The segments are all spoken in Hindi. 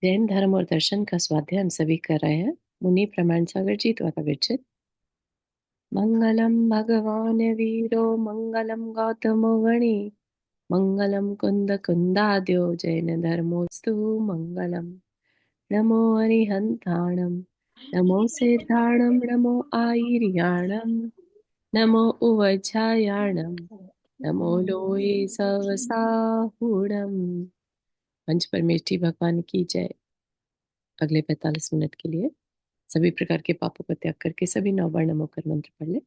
जैन धर्म और दर्शन का स्वाध्याय हम सभी कर रहे हैं। मुनि प्रमाण सागर जी द्वारा विरचित। मंगलम भगवान वीरो मंगलम गौतमो गणी मंगलम कुंद कुंदाद्यो जैन धर्मोस्तु मंगलम। नमो अरिहंताणम नमो सिद्धाणम नमो आयर्याणम नमो उवचायाणम नमो लोये सवसाहुणम। पंच परमेष्ठी भगवान की जय। अगले 45 मिनट के लिए सभी प्रकार के पापों का त्याग करके सभी 9 बार नमो कर मंत्र पढ़ ले।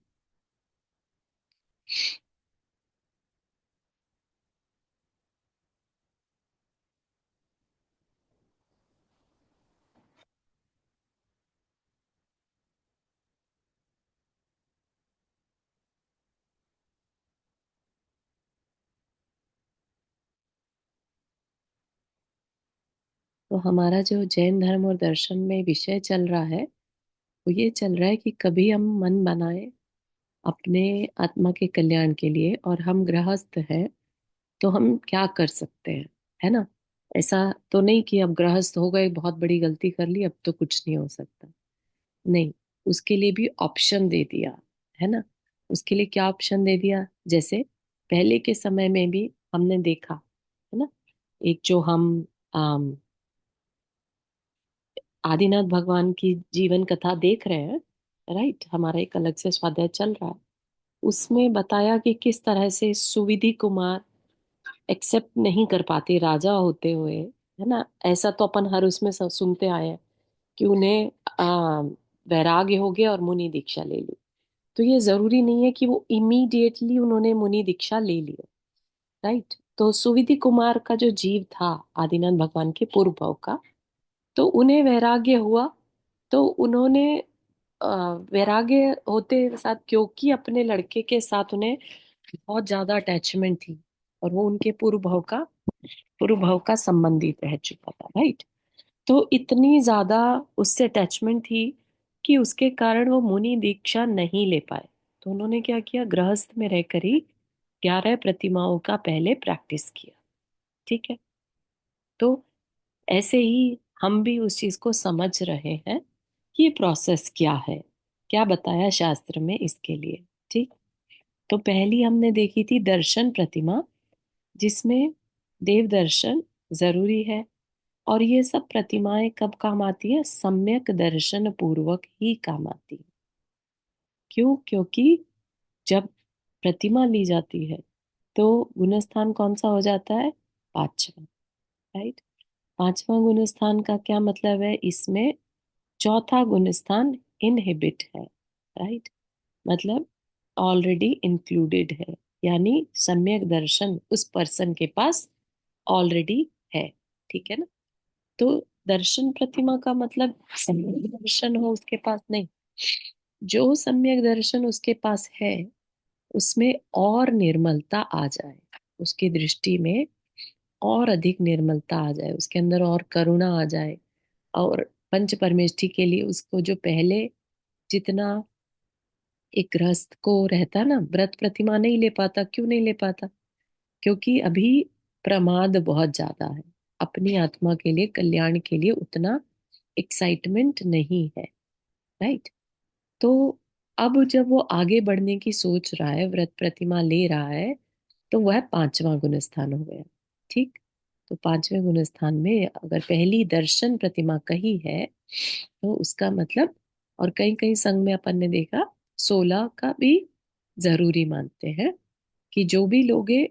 तो हमारा जो जैन धर्म और दर्शन में विषय चल रहा है वो ये चल रहा है कि कभी हम मन बनाए अपने आत्मा के कल्याण के लिए और हम गृहस्थ हैं तो हम क्या कर सकते हैं, है ना। ऐसा तो नहीं कि अब गृहस्थ हो गए, बहुत बड़ी गलती कर ली, अब तो कुछ नहीं हो सकता। नहीं, उसके लिए भी ऑप्शन दे दिया, है ना। उसके लिए क्या ऑप्शन दे दिया, जैसे पहले के समय में भी हमने देखा, है ना। एक जो हम आदिनाथ भगवान की जीवन कथा देख रहे हैं, राइट, हमारा एक अलग से स्वाध्याय चल रहा है। उसमें बताया कि किस तरह से सुविधि कुमार एक्सेप्ट नहीं कर पाते राजा होते हुए, है ना। ऐसा तो अपन हर उसमें सुनते आए हैं कि उन्हें वैराग्य हो गया और मुनि दीक्षा ले ली। तो ये जरूरी नहीं है कि वो इमीडिएटली उन्होंने मुनि दीक्षा ले ली, राइट। तो सुविधि कुमार का जो जीव था आदिनाथ भगवान के पूर्व भाव का, तो उन्हें वैराग्य हुआ। तो उन्होंने अ, वैराग्य होते साथ, क्योंकि अपने लड़के के साथ उन्हें बहुत ज्यादा अटैचमेंट थी और वो उनके पूर्व भाव का संबंधित रह चुका था, राइट। तो इतनी ज्यादा उससे अटैचमेंट थी कि उसके कारण वो मुनि दीक्षा नहीं ले पाए। तो उन्होंने क्या किया, गृहस्थ में रहकर ही 11 प्रतिमाओं का पहले प्रैक्टिस किया। ठीक है। तो ऐसे ही हम भी उस चीज को समझ रहे हैं कि ये प्रोसेस क्या है, क्या बताया शास्त्र में इसके लिए। ठीक। तो पहली हमने देखी थी दर्शन प्रतिमा, जिसमें देव दर्शन जरूरी है। और ये सब प्रतिमाएं कब काम आती है, सम्यक दर्शन पूर्वक ही काम आती है। क्यों? क्योंकि जब प्रतिमा ली जाती है तो गुणस्थान कौन सा हो जाता है, पांचवा, राइट। पांचवा गुणस्थान का क्या मतलब है, इसमें चौथा गुणस्थान इनहिबिट है, राइट। मतलब ऑलरेडी इंक्लूडेड है, यानी सम्यक दर्शन उस पर्सन के पास ऑलरेडी है। ठीक है ना। तो दर्शन प्रतिमा का मतलब सम्यक दर्शन हो उसके पास नहीं, जो सम्यक दर्शन उसके पास है उसमें और निर्मलता आ जाए, उसकी दृष्टि में और अधिक निर्मलता आ जाए, उसके अंदर और करुणा आ जाए। और पंच परमेष्ठी के लिए उसको जो पहले जितना एक गृहस्थ को रहता ना, व्रत प्रतिमा नहीं ले पाता, क्यों नहीं ले पाता, क्योंकि अभी प्रमाद बहुत ज्यादा है, अपनी आत्मा के लिए कल्याण के लिए उतना एक्साइटमेंट नहीं है, राइट। तो अब जब वो आगे बढ़ने की सोच रहा है, व्रत प्रतिमा ले रहा है, तो वह पांचवा गुणस्थान हो गया। ठीक। तो पांचवें गुणस्थान में अगर पहली दर्शन प्रतिमा कही है तो उसका मतलब, और कई कई संघ में अपन ने देखा 16 का भी जरूरी मानते हैं कि जो भी लोगे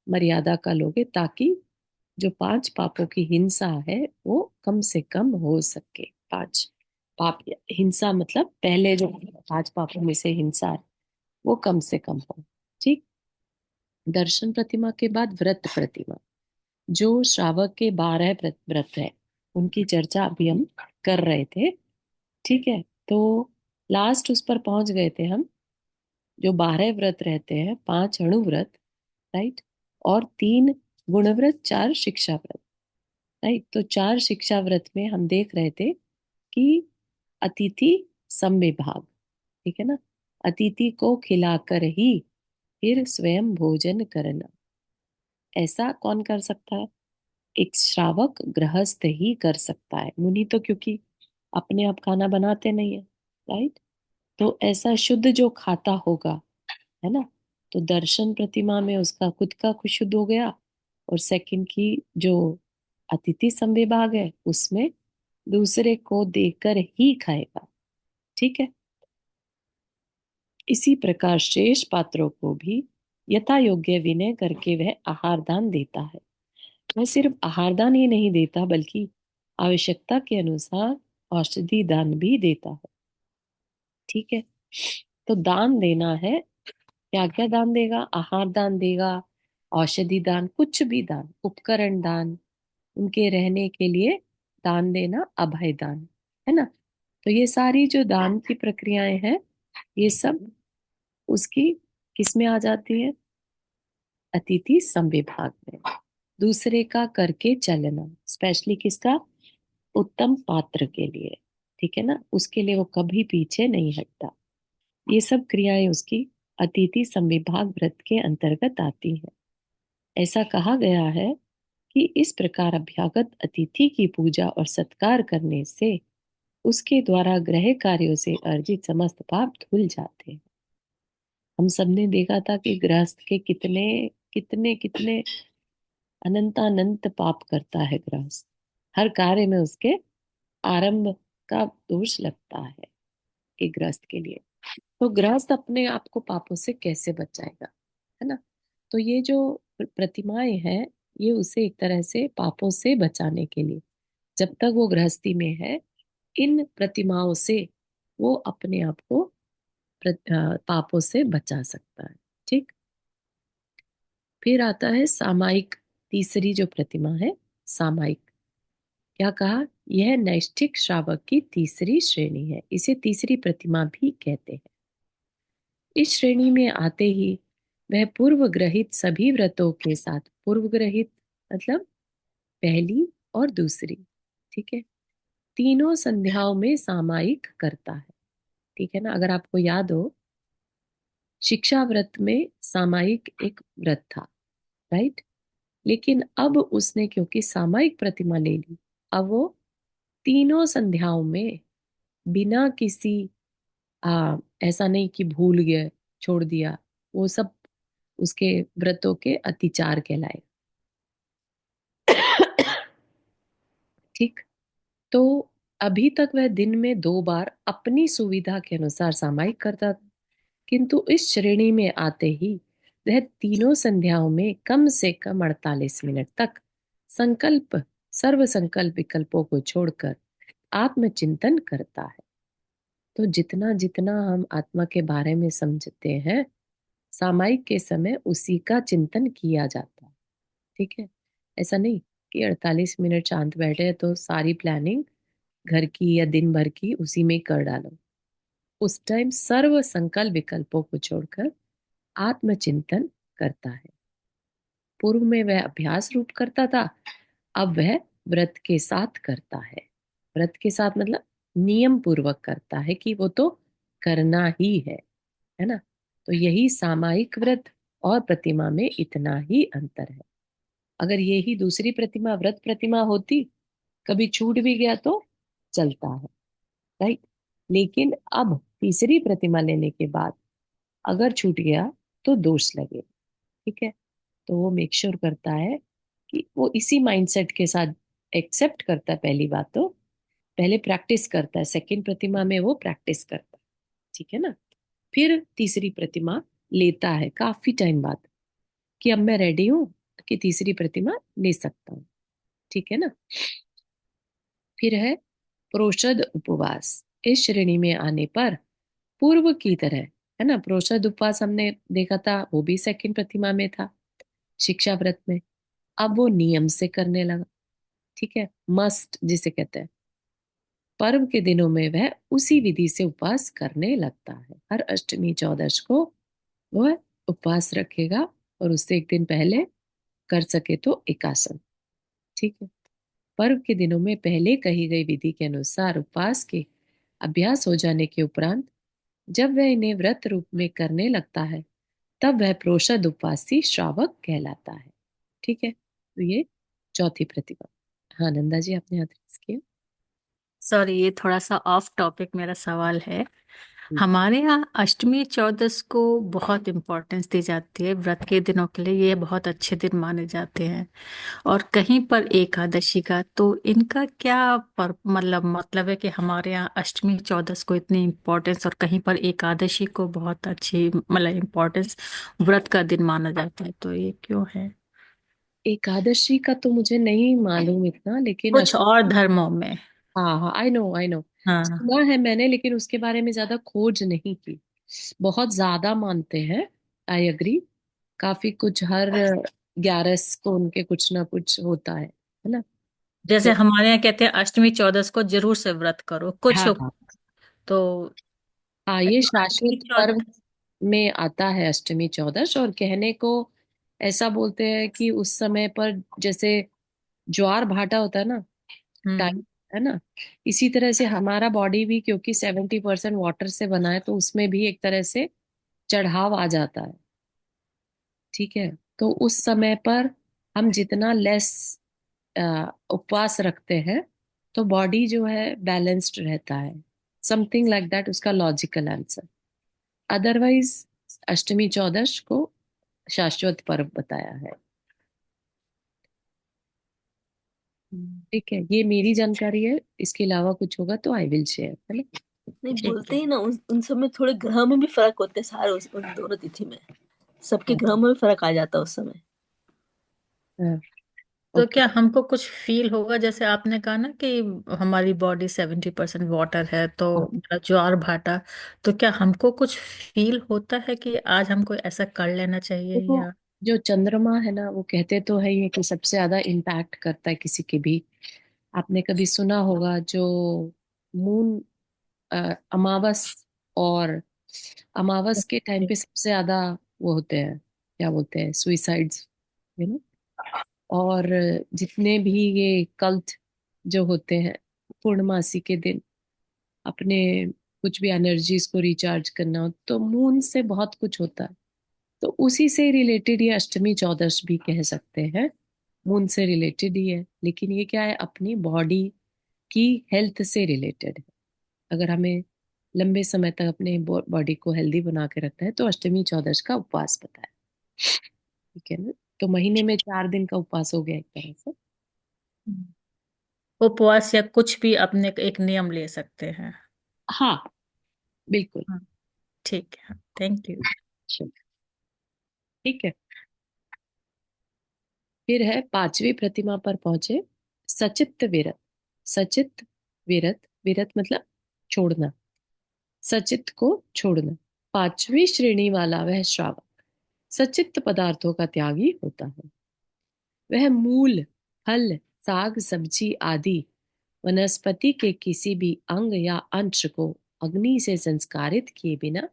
मर्यादा का लोगे, ताकि जो 5 पापों की हिंसा है वो कम से कम हो सके। 5 पाप, हिंसा मतलब पहले जो 5 पापों में से हिंसा है वो कम से कम हो। ठीक। दर्शन प्रतिमा के बाद व्रत प्रतिमा, जो श्रावक के 12 व्रत है उनकी चर्चा अभी हम कर रहे थे। ठीक है। तो लास्ट उस पर पहुंच गए थे हम, जो 12 व्रत रहते हैं, 5 अणुव्रत, राइट, और 3 गुणव्रत, 4 शिक्षा व्रत, राइट। तो 4 शिक्षा व्रत में हम देख रहे थे कि अतिथि समविभाग, ठीक है ना, अतिथि को खिलाकर ही फिर स्वयं भोजन करना, ऐसा कौन कर सकता है, एक श्रावक गृहस्थ ही कर सकता है। मुनि तो क्योंकि अपने आप खाना बनाते नहीं है, राइट। तो ऐसा शुद्ध जो खाता होगा, है ना, तो दर्शन प्रतिमा में उसका खुद का कुछ शुद्ध हो गया, और सेकंड की जो अतिथि संविभाग है उसमें दूसरे को देकर ही खाएगा। ठीक है। इसी प्रकार शेष पात्रों को भी यथा योग्य विनय करके वह आहार दान देता है। वह सिर्फ आहार दान ही नहीं देता, बल्कि आवश्यकता के अनुसार औषधि दान भी देता है। ठीक है। तो दान देना है, क्या क्या दान देगा? आहार दान देगा, औषधि दान, कुछ भी दान, उपकरण दान, उनके रहने के लिए दान देना, अभय दान, है ना। तो ये सारी जो दान की प्रक्रियाएं हैं, ये सब उसकी किस में आ जाती है? अतिथि संविभाग में। दूसरे का करके चलना, स्पेशली किसका? उत्तम पात्र के लिए, ठीक है ना, उसके लिए वो कभी पीछे नहीं हटता। ये सब क्रियाएं उसकी अतिथि संविभाग व्रत के अंतर्गत आती हैं। ऐसा कहा गया है कि इस प्रकार अभ्यागत अतिथि की पूजा और सत्कार करने से उसके द्वारा गृह कार्यों से अर्जित समस्त पाप धुल जाते हैं। हम सबने देखा था कि गृहस्थ के कितने कितने कितने अनंतानंत पाप करता है गृहस्थ। हर कार्य में उसके आरंभ का दोष लगता है एक गृहस्थ के लिए। तो गृहस्थ अपने आप को पापों से कैसे बचाएगा, है ना। तो ये जो प्रतिमाएं हैं, ये उसे एक तरह से पापों से बचाने के लिए, जब तक वो गृहस्थी में है, इन प्रतिमाओं से वो अपने आप को पापों से बचा सकता है। ठीक। फिर आता है सामायिक, तीसरी जो प्रतिमा है, सामायिक। क्या कहा? यह नैष्ठिक श्रावक की तीसरी श्रेणी है, इसे तीसरी प्रतिमा भी कहते हैं। इस श्रेणी में आते ही वह पूर्व ग्रहित सभी व्रतों के साथ, पूर्व ग्रहित मतलब पहली और दूसरी, ठीक है, तीनों संध्याओं में सामायिक करता है। ठीक है ना। अगर आपको याद हो, शिक्षा व्रत में सामायिक एक व्रत था, राइट। लेकिन अब उसने क्योंकि सामायिक प्रतिमा ले ली, अब वो तीनों संध्याओं में बिना किसी ऐसा नहीं कि भूल गए, छोड़ दिया, वो सब उसके व्रतों के अतिचार कहलाए। ठीक। तो अभी तक वह दिन में 2 बार अपनी सुविधा के अनुसार सामायिक करता था, किंतु इस श्रेणी में आते ही वह तीनों संध्याओं में कम से कम 48 मिनट तक संकल्प, सर्व संकल्प विकल्पों को छोड़कर आत्मचिंतन करता है। तो जितना जितना हम आत्मा के बारे में समझते हैं, सामायिक के समय उसी का चिंतन किया जाता है। ठीक है। ऐसा नहीं कि 48 मिनट शांत बैठे तो सारी प्लानिंग घर की या दिन भर की उसी में कर डालो। उस टाइम सर्व संकल्प विकल्पों को छोड़कर आत्मचिंतन करता है। पूर्व में वह अभ्यास रूप करता था, अब वह व्रत के साथ करता है। व्रत के साथ मतलब नियम पूर्वक करता है कि वो तो करना ही है ना। तो यही सामायिक व्रत और प्रतिमा में इतना ही अंतर है। अगर यही दूसरी प्रतिमा व्रत प्रतिमा होती, कभी छूट भी गया तो चलता है, राइट। लेकिन अब तीसरी प्रतिमा लेने के बाद अगर छूट गया तो दोष लगे। ठीक है। तो वो मेक श्योर करता है कि वो इसी माइंडसेट के साथ एक्सेप्ट करता है। पहली बात तो पहले प्रैक्टिस करता है, सेकंड प्रतिमा में वो प्रैक्टिस करता है, ठीक है ना। फिर तीसरी प्रतिमा लेता है काफी टाइम बाद, कि अब मैं रेडी हूं कि तीसरी प्रतिमा ले सकता हूँ। ठीक है ना। फिर है प्रोषद उपवास। इस श्रेणी में आने पर पूर्व की तरह, है ना, प्रोषद उपवास हमने देखा था, वो भी सेकंड प्रतिमा में था, शिक्षा व्रत में। अब वो नियम से करने लगा। ठीक है। मस्ट जिसे कहते हैं, पर्व के दिनों में वह उसी विधि से उपवास करने लगता है। हर अष्टमी चौदश को वह उपवास रखेगा, और उससे एक दिन पहले कर सके तो एकासन। ठीक है। पर्व के दिनों में पहले कही गई विधि के अनुसार उपवास के अभ्यास हो जाने के उपरांत जब वह इन्हें व्रत रूप में करने लगता है, तब वह प्रोषद उपवासी श्रावक कहलाता है। ठीक है। तो ये चौथी प्रतिमा। हाँ नंदा जी, आपने हाथ रेस किया। सॉरी, ये थोड़ा सा ऑफ टॉपिक मेरा सवाल है। हम्म। हमारे यहाँ अष्टमी चौदस को बहुत इम्पोर्टेंस दी जाती है, व्रत के दिनों के लिए ये बहुत अच्छे दिन माने जाते हैं। और कहीं पर एकादशी का, तो इनका क्या मतलब है कि हमारे यहाँ अष्टमी चौदस को इतनी इम्पोर्टेंस और कहीं पर एकादशी को बहुत अच्छी मतलब इम्पोर्टेंस व्रत का दिन माना जाता है, तो ये क्यों है? एकादशी का तो मुझे नहीं मालूम इतना, लेकिन कुछ और धर्मों में। हाँ हाँ, आई नो आई नो, हाँ। सुना है मैंने, लेकिन उसके बारे में ज्यादा खोज नहीं की। बहुत ज्यादा मानते हैं, आई एग्री। काफी कुछ हर 11 को उनके कुछ ना कुछ होता है ना। जैसे तो हमारे यहाँ कहते हैं अष्टमी चौदस को जरूर से व्रत करो, कुछ हाँ हाँ तो हाँ, ये शाश्वत अष्टमी पर्व चौदस। में आता है अष्टमी चौदश। और कहने को ऐसा बोलते हैं कि उस समय पर जैसे ज्वार भाटा होता है ना, हम्म। टाइम, है ना, इसी तरह से हमारा बॉडी भी, क्योंकि 70% वाटर से बना है, तो उसमें भी एक तरह से चढ़ाव आ जाता है। ठीक है। तो उस समय पर हम जितना लेस उपवास रखते हैं, तो बॉडी जो है बैलेंस्ड रहता है। समथिंग लाइक दैट उसका लॉजिकल आंसर। अदरवाइज अष्टमी चौदश को शाश्वत पर्व बताया है। हम्म, ठीक है, ये मेरी जानकारी है, इसके अलावा कुछ होगा तो आई विल शेयर, है ना। नहीं ठीक बोलते ही ना, उन सब में थोड़े ग्रह में भी फर्क होते हैं सारे, उन दोनों तिथि में सबके है। ग्रह में भी फर्क आ जाता है उस समय। हाँ, तो ओके। क्या हमको कुछ फील होगा, जैसे आपने कहा ना कि हमारी बॉडी 70% वाटर है, तो मतलब ज्वार भाटा, तो क्या हमको कुछ फील होता है कि आज हमको ऐसा कर लेना चाहिए देखो, या? जो चंद्रमा है ना, वो कहते तो है ये कि सबसे ज्यादा इम्पैक्ट करता है किसी की भी। आपने कभी सुना होगा जो मून, अमावस, और अमावस के टाइम पे सबसे ज्यादा वो होते हैं, क्या बोलते हैं, सुइसाइड्स, यू नो। और जितने भी ये कल्ट जो होते हैं पूर्णमासी के दिन, अपने कुछ भी एनर्जीज को रिचार्ज करना हो, तो मून से बहुत कुछ होता है। तो उसी से रिलेटेड ये अष्टमी चौदश भी कह सकते हैं, मून से रिलेटेड ही है, लेकिन ये क्या है, अपनी बॉडी की हेल्थ से रिलेटेड है। अगर हमें लंबे समय तक अपने बॉडी को हेल्दी बना के रखना है, तो अष्टमी चौदश का उपवास बताया। ठीक है ना। तो महीने में 4 दिन का उपवास हो गया एक तरह से। उपवास या कुछ भी अपने एक नियम ले सकते हैं। हाँ, बिल्कुल। हाँ, ठीक है, थैंक यू। चलो, ठीक है। फिर है 5वीं प्रतिमा पर पहुंचे, सचित्त विरत। सचित्त विरत, विरत मतलब छोड़ना, सचित्त को छोड़ना। 5वीं श्रेणी वाला वह श्रावक सचित्त पदार्थों का त्यागी होता है। वह मूल, फल, साग सब्जी आदि वनस्पति के किसी भी अंग या अंश को अग्नि से संस्कारित किए बिना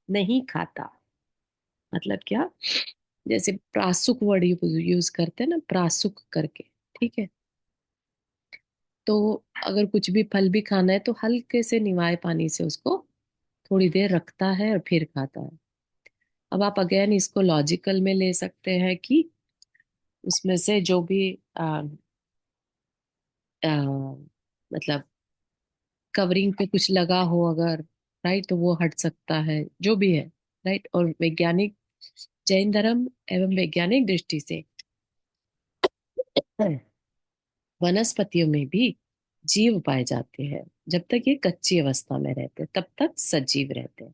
नहीं खाता। मतलब क्या, जैसे प्रासुक वर्ड यूज करते हैं ना, प्रासुक करके। ठीक है। तो अगर कुछ भी फल भी खाना है, तो हल्के से निवाए पानी से उसको थोड़ी देर रखता है और फिर खाता है। अब आप अगेन इसको लॉजिकल में ले सकते हैं कि उसमें से जो भी आ, मतलब कवरिंग पे कुछ लगा हो अगर, राइट, तो वो हट सकता है, जो भी है। राइट। और वैज्ञानिक, जैन धर्म एवं वैज्ञानिक दृष्टि से वनस्पतियों में भी जीव पाए जाते हैं। जब तक ये कच्ची अवस्था में रहते हैं, तब तक सजीव रहते हैं।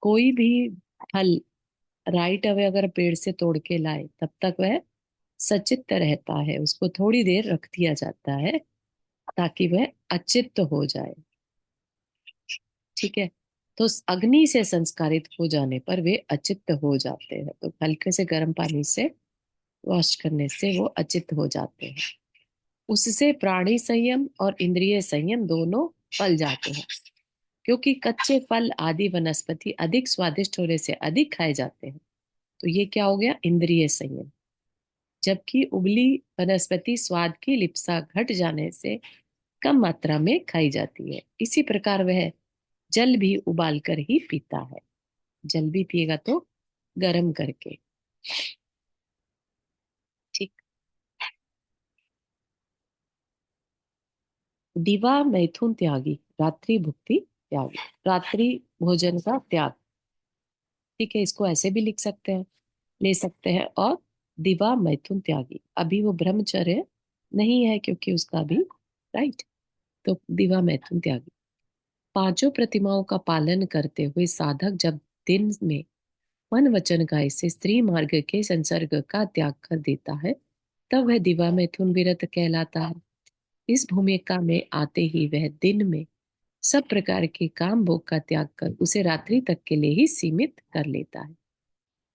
कोई भी फल राइट अवे अगर पेड़ से तोड़ के लाए, तब तक वह सचित्त रहता है, उसको थोड़ी देर रख दिया जाता है ताकि वह अचित्त हो जाए। ठीक है। तो अग्नि से संस्कारित हो जाने पर वे अचित्त हो जाते हैं, तो हल्के से गर्म पानी से वॉश करने से वो अचित्त हो जाते हैं। उससे प्राणी संयम और इंद्रिय संयम दोनों फल जाते हैं, क्योंकि कच्चे फल आदि वनस्पति अधिक स्वादिष्ट होने से अधिक खाए जाते हैं। तो ये क्या हो गया, इंद्रिय संयम। जबकि उबली वनस्पति स्वाद की लिप्सा घट जाने से कम मात्रा में खाई जाती है। इसी प्रकार वह जल भी उबाल कर ही पीता है। जल भी पिएगा तो गर्म करके। ठीक। दिवा मैथुन त्यागी, रात्रि भुक्ति त्यागी, रात्रि भोजन का त्याग। ठीक है, इसको ऐसे भी लिख सकते हैं, ले सकते हैं। और दिवा मैथुन त्यागी, अभी वो ब्रह्मचर्य नहीं है क्योंकि उसका भी, राइट। तो दिवा मैथुन त्यागी, पांचों प्रतिमाओं का पालन करते हुए साधक जब दिन में मन वचन काय से स्त्री मार्ग के संसर्ग का त्याग कर देता है, तब वह दिवा मैथुन विरत कहलाता है। इस भूमिका में आते ही वह दिन में सब प्रकार के काम भोग का त्याग कर उसे रात्रि तक के लिए ही सीमित कर लेता है।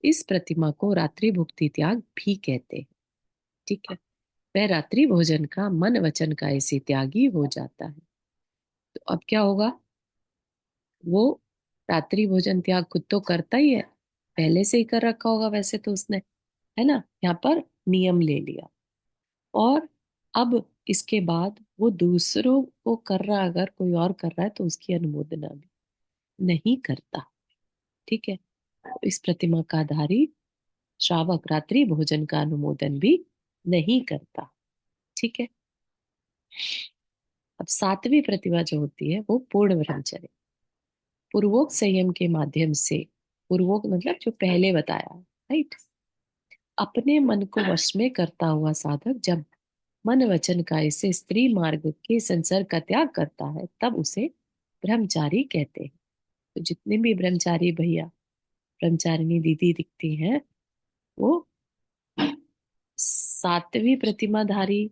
इस प्रतिमा को रात्रि भुक्ति त्याग भी कहते हैं। ठीक है, वह रात्रि भोजन का मन वचन का ऐसे त्यागी हो जाता है। तो अब क्या होगा, वो रात्रि भोजन त्याग खुद तो करता ही है, पहले से ही कर रखा होगा वैसे तो उसने, है ना, यहाँ पर नियम ले लिया। और अब इसके बाद वो दूसरों को कर रहा, अगर कोई और कर रहा है तो उसकी अनुमोदना भी नहीं करता। ठीक है, तो इस प्रतिमा का धारी श्रावक रात्रि भोजन का अनुमोदन भी नहीं करता। ठीक है, अब सातवीं प्रतिभा जो होती है वो पूर्ण ब्रह्मचर्य, पूर्वोक्त संयम के माध्यम से, पूर्वोक्त मतलब जो पहले बताया, राइट, अपने मन को वश में करता हुआ साधक जब मन वचन काय से स्त्री मार्ग के संसर्ग का त्याग करता है, तब उसे ब्रह्मचारी कहते हैं। तो जितने भी ब्रह्मचारी भैया, ब्रह्मचारिणी दीदी दिखती हैं, वो सातवीं प्रतिमाधारी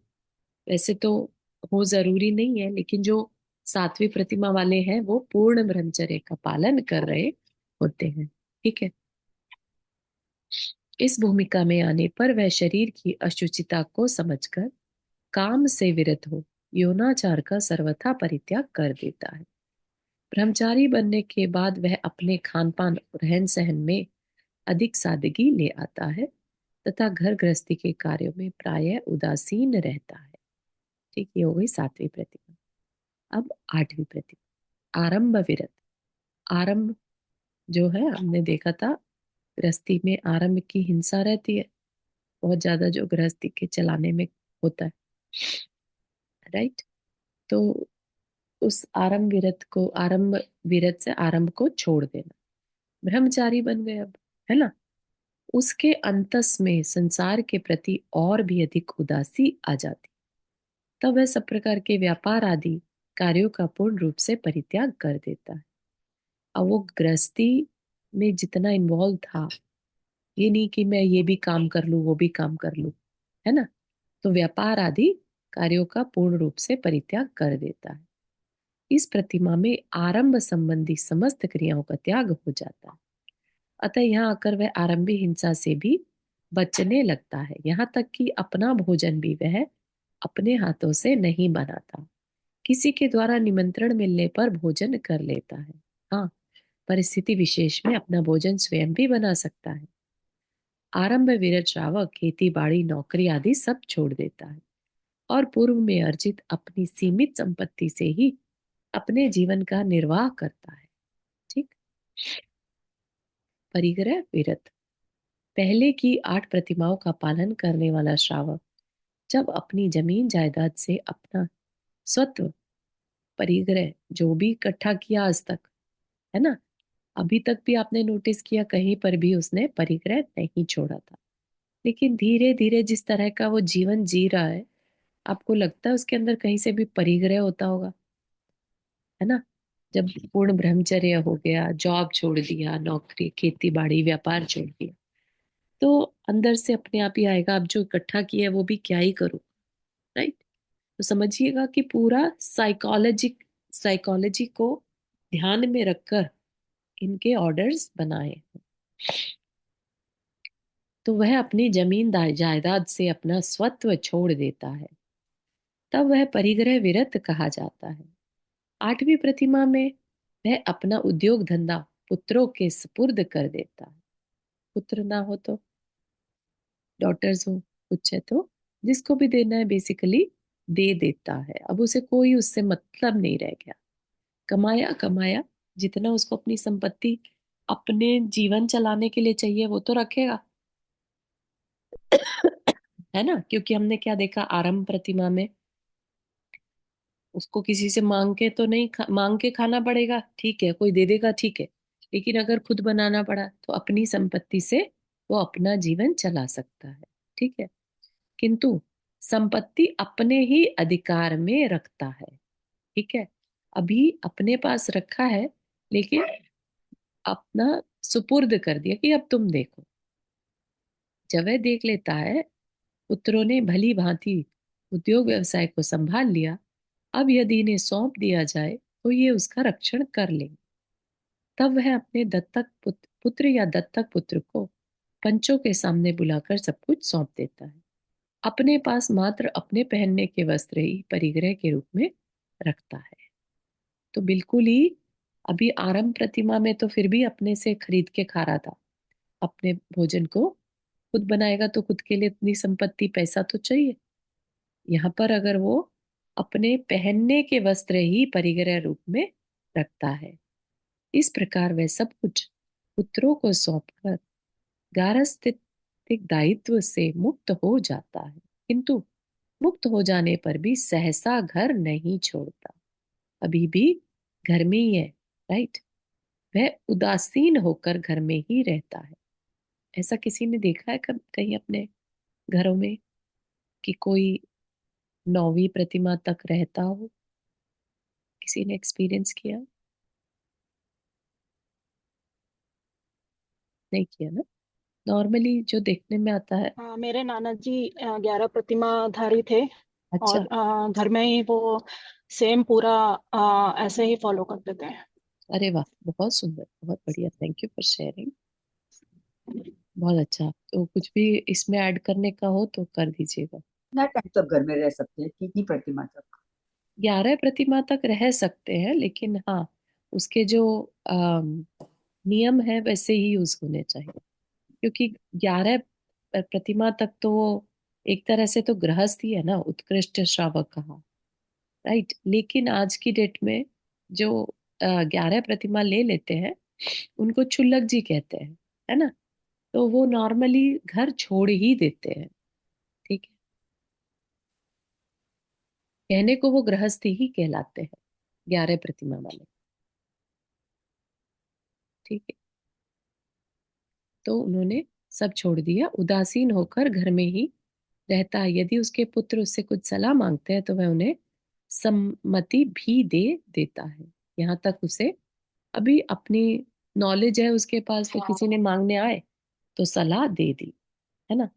वैसे तो हो जरूरी नहीं है, लेकिन जो सातवीं प्रतिमा वाले हैं वो पूर्ण ब्रह्मचर्य का पालन कर रहे होते हैं। ठीक है, इस भूमिका में आने पर वह शरीर की अशुचिता को समझकर काम से विरत हो यौनाचार का सर्वथा परित्याग कर देता है। ब्रह्मचारी बनने के बाद वह अपने खान पान रहन सहन में अधिक सादगी ले आता है तथा घर गृहस्थी के कार्यों में प्रायः उदासीन रहता है। ठीक, ये हो गई सातवीं प्रतिमा। अब आठवीं प्रतिमा, आरंभ विरत। आरंभ जो है, हमने देखा था गृहस्थी में आरंभ की हिंसा रहती है बहुत ज्यादा, जो गृहस्थी के चलाने में होता है, राइट। तो उस आरंभ विरत को, आरंभ विरत से आरंभ को छोड़ देना, ब्रह्मचारी बन गए अब, है ना। उसके अंतस में संसार के प्रति और भी अधिक उदासी आ जाती, तब वह सब प्रकार के व्यापार आदि कार्यों का पूर्ण रूप से परित्याग कर देता है। अब वो गृहस्थी में जितना इन्वॉल्व था, ये नहीं कि मैं ये भी काम कर लूं वो भी काम कर लूं, है ना, तो व्यापार आदि कार्यों का पूर्ण रूप से परित्याग कर देता है। इस प्रतिमा में आरंभ संबंधी समस्त क्रियाओं का त्याग हो जाता है। अतः यहाँ आकर वह आरंभी हिंसा से भी बचने लगता है, यहाँ तक कि अपना भोजन भी वह अपने हाथों से नहीं बनाता, किसी के द्वारा निमंत्रण मिलने पर भोजन कर लेता है। हाँ, परिस्थिति विशेष में अपना भोजन स्वयं भी बना सकता है। आरंभ विरत श्रावक खेती बाड़ी नौकरी आदि सब छोड़ देता है और पूर्व में अर्जित अपनी सीमित संपत्ति से ही अपने जीवन का निर्वाह करता है। ठीक, परिग्रह विरत, पहले की आठ प्रतिमाओं का पालन करने वाला श्रावक जब अपनी जमीन जायदाद से अपना स्वत्व परिग्रह जो भी इकट्ठा किया आज तक, है ना, अभी तक भी आपने नोटिस किया कहीं पर भी उसने परिग्रह नहीं छोड़ा था, लेकिन धीरे धीरे जिस तरह का वो जीवन जी रहा है, आपको लगता है उसके अंदर कहीं से भी परिग्रह होता होगा, है ना। जब पूर्ण ब्रह्मचर्य हो गया, जॉब छोड़ दिया, नौकरी खेती बाड़ी व्यापार छोड़ दिया, तो अंदर से अपने आप ही आएगा अब जो इकट्ठा किया है वो भी क्या ही करूं, राइट। तो समझिएगा कि पूरा साइकोलॉजी को ध्यान में रखकर इनके ऑर्डर्स बनाए हैं। तो वह अपनी जमीन जायदाद से अपना स्वत्व छोड़ देता है, तब वह परिग्रह विरत कहा जाता है। आठवीं प्रतिमा में वह अपना उद्योग धंधा पुत्रों के सुपुर्द कर देता है, पुत्र ना हो तो, डॉटर्स हो कुछ है तो, जिसको भी देना है बेसिकली दे देता है। अब उसे कोई उससे मतलब नहीं रह गया, कमाया कमाया, जितना उसको अपनी संपत्ति अपने जीवन चलाने के लिए चाहिए वो तो रखेगा, है ना। क्योंकि हमने क्या देखा आरंभ प्रतिमा में, उसको किसी से मांग के तो नहीं मांग के खाना पड़ेगा, ठीक है, कोई दे देगा, ठीक है। लेकिन अगर खुद बनाना पड़ा तो अपनी संपत्ति से वो अपना जीवन चला सकता है, ठीक है। किंतु संपत्ति अपने ही अधिकार में रखता है, ठीक है। अभी अपने पास रखा है, लेकिन अपना सुपुर्द कर दिया कि अब तुम देखो। जब वह देख लेता है पुत्रों ने भली भांति उद्योग व्यवसाय को संभाल लिया, अब यदि इन्हें सौंप दिया जाए तो ये उसका रक्षण कर लेंगे। तब वह अपने पुत्र या दत्तक पुत्र को पंचों के सामने बुलाकर सब कुछ सौंप देता है। अपने पास मात्र अपने पहनने के वस्त्र ही परिग्रह के रूप में रखता है। तो बिल्कुल ही, अभी आरंभ प्रतिमा में तो फिर भी अपने से खरीद के खा रहा था, अपने भोजन को खुद बनाएगा तो खुद के लिए इतनी संपत्ति पैसा तो चाहिए। यहाँ पर अगर वो अपने पहनने के वस्त्र ही परिग्रह रूप में रखता है, इस प्रकार वह सब कुछ पुत्रों को सौंपकर गारस्थितिक दायित्व से मुक्त हो जाता है। किंतु मुक्त हो जाने पर भी सहसा घर नहीं छोड़ता, अभी भी घर में ही है, राइट। वह उदासीन होकर घर में ही रहता है। ऐसा किसी ने देखा है कब कहीं अपने घरों में कि कोई 9वीं प्रतिमा तक रहता हो? किसी ने एक्सपीरियंस किया? नहीं किया ना। नॉर्मली जो देखने में आता है। हाँ, मेरे नाना जी 11 प्रतिमाधारी थे। अच्छा। और घर में ही वो सेम पूरा ऐसे ही फॉलो करते थे। अरे वाह, बहुत सुंदर, बहुत बढ़िया, थैंक यू फॉर शेयरिंग। बहुत अच्छा, तो कुछ भी इसमें ऐड करने का हो तो कर दीजिएगा। कितना टाइम तक घर में रह सकते हैं, कितनी प्रतिमा तक? 11 प्रतिमा तक रह सकते हैं, लेकिन हाँ, उसके जो नियम है वैसे ही यूज होने चाहिए। क्योंकि 11 प्रतिमा तक तो वो एक तरह से तो गृहस्थ ही है ना, उत्कृष्ट श्रावक कहा, राइट। लेकिन आज की डेट में जो 11 प्रतिमा ले लेते हैं उनको क्षुल्लक जी कहते हैं, है ना। तो वो नॉर्मली घर छोड़ ही देते हैं, ठीक है। कहने को वो गृहस्थी ही कहलाते हैं, 11 प्रतिमा वाले, ठीक है। तो उन्होंने सब छोड़ दिया, उदासीन होकर घर में ही रहता है। यदि उसके पुत्र उससे कुछ सलाह मांगते हैं तो वह उन्हें सम्मति भी दे देता है। यहाँ तक उसे अभी अपनी नॉलेज है उसके पास, तो किसी ने मांगने आए तो सलाह दे दी, है ना।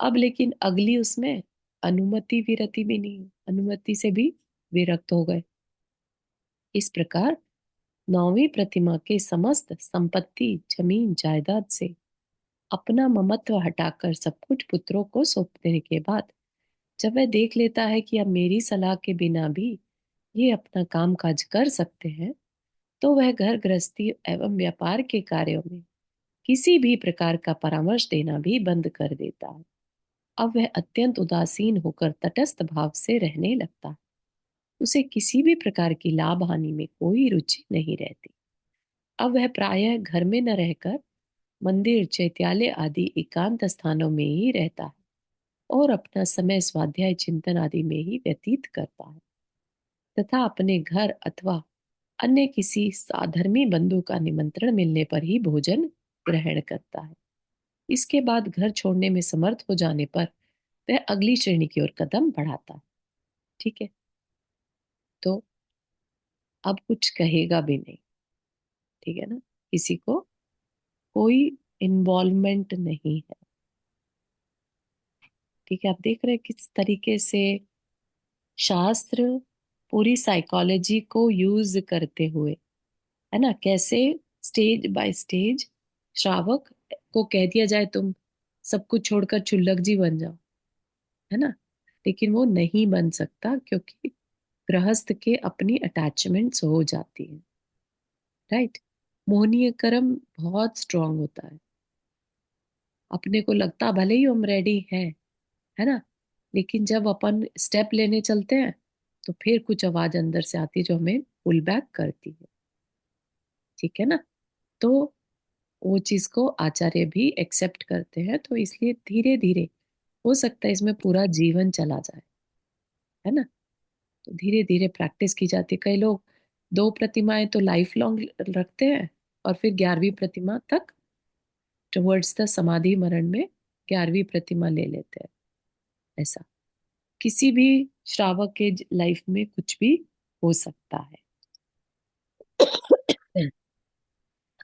अब लेकिन अगली उसमें अनुमति विरति भी नहीं है, अनुमति से भी विरक्त हो गए। इस प्रकार 9वीं प्रतिमा के समस्त संपत्ति जमीन जायदाद से अपना ममत्व हटाकर सब कुछ पुत्रों को सौंप देने के बाद, जब वह देख लेता है कि अब मेरी सलाह के बिना भी ये अपना काम काज कर सकते हैं, तो वह घर गृहस्थी एवं व्यापार के कार्यों में किसी भी प्रकार का परामर्श देना भी बंद कर देता है। अब वह अत्यंत उदासीन होकर तटस्थ भाव से रहने लगता है। उसे किसी भी प्रकार की लाभ हानि में कोई रुचि नहीं रहती। अब वह प्रायः घर में न रहकर मंदिर, चैत्यालय आदि एकांत स्थानों में ही रहता है और अपना समय स्वाध्याय, चिंतन आदि में ही व्यतीत करता है, तथा अपने घर अथवा अन्य किसी साधर्मी बंधु का निमंत्रण मिलने पर ही भोजन ग्रहण करता है। इसके बाद घर छोड़ने में समर्थ हो जाने पर वह अगली श्रेणी की ओर कदम बढ़ाता है, ठीक है। तो अब कुछ कहेगा भी नहीं, ठीक है ना, किसी को कोई इन्वॉल्वमेंट नहीं है, ठीक है। आप देख रहे हैं किस तरीके से शास्त्र पूरी साइकोलॉजी को यूज करते हुए, है ना, कैसे स्टेज बाय स्टेज श्रावक को कह दिया जाए तुम सब कुछ छोड़कर क्षुल्लक जी बन जाओ, है ना। लेकिन वो नहीं बन सकता, क्योंकि गृहस्थ के अपनी अटैचमेंट्स हो जाती है, राइट। मोहनीय कर्म बहुत स्ट्रांग होता है। अपने को लगता भले ही हम रेडी हैं, है ना, लेकिन जब अपन स्टेप लेने चलते हैं तो फिर कुछ आवाज अंदर से आती है जो हमें पुल बैक करती है, ठीक है ना। तो वो चीज को आचार्य भी एक्सेप्ट करते हैं, तो इसलिए धीरे धीरे हो सकता है इसमें पूरा जीवन चला जाए, है ना। तो धीरे धीरे प्रैक्टिस की जाती है। कई लोग 2 प्रतिमाएं तो लाइफ लॉन्ग रखते हैं और फिर 11वीं प्रतिमा तक टुवर्ड्स द समाधि मरण में 11वीं प्रतिमा ले लेते हैं। ऐसा किसी भी श्रावक के लाइफ में कुछ भी हो सकता है।